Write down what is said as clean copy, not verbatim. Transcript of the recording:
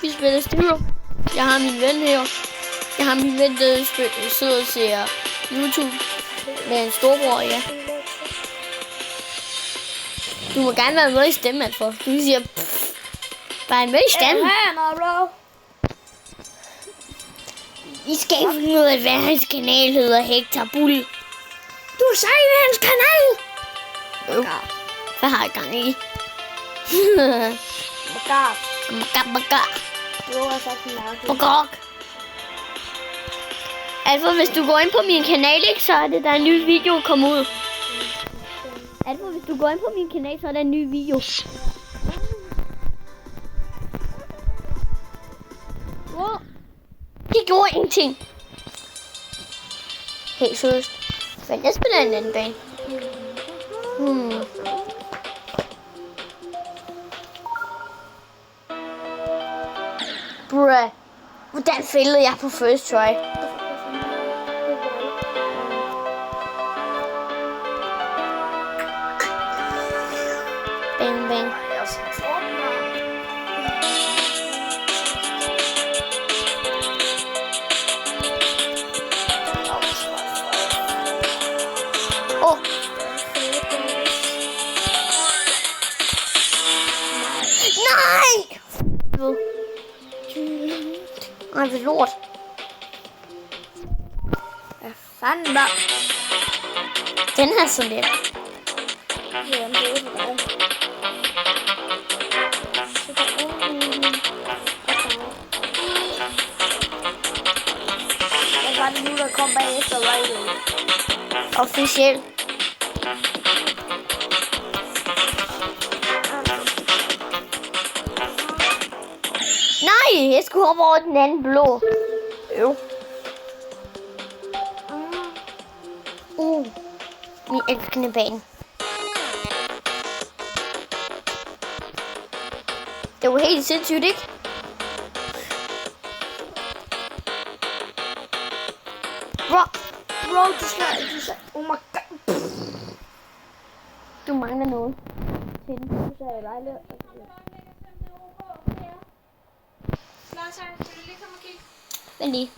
Vi spiller Styro. Jeg har min ven her. Jeg har min ven, der sidder og ser YouTube med en storbror, ja. Du må gerne være med i stemme, altså. Du siger, bare med i stemme. I skal ikke finde ud af, hvad hans kanal hedder, Hector Bull. Du sagde hans kanal. Hvad har jeg gang i? Bagar. Bagar. Altså, hvis du går ind på min kanal, ikke, så er det der en ny video kommer ud. Altså, hvis du går ind på min kanal, så er der en ny video. Wow. Det gjorde ingenting. Helt seriøst. Men jeg spiller en anden bane. Bruh. Hvordan failede jeg på first try? Bang, bang. Åh. Nej! Ej, det er lort. Hvad fanden da? Den her er så let. Jamen, det er jo for dig. Hvad var det nu, der kom bagefter Riley? Officielt. Nej, jeg skulle hoppe over den anden blå. Min elskende bane. Det var helt sindssygt, ikke? Bro, du skal... Oh my god. Du mangler noget. Du sagde Riley. Vent lige.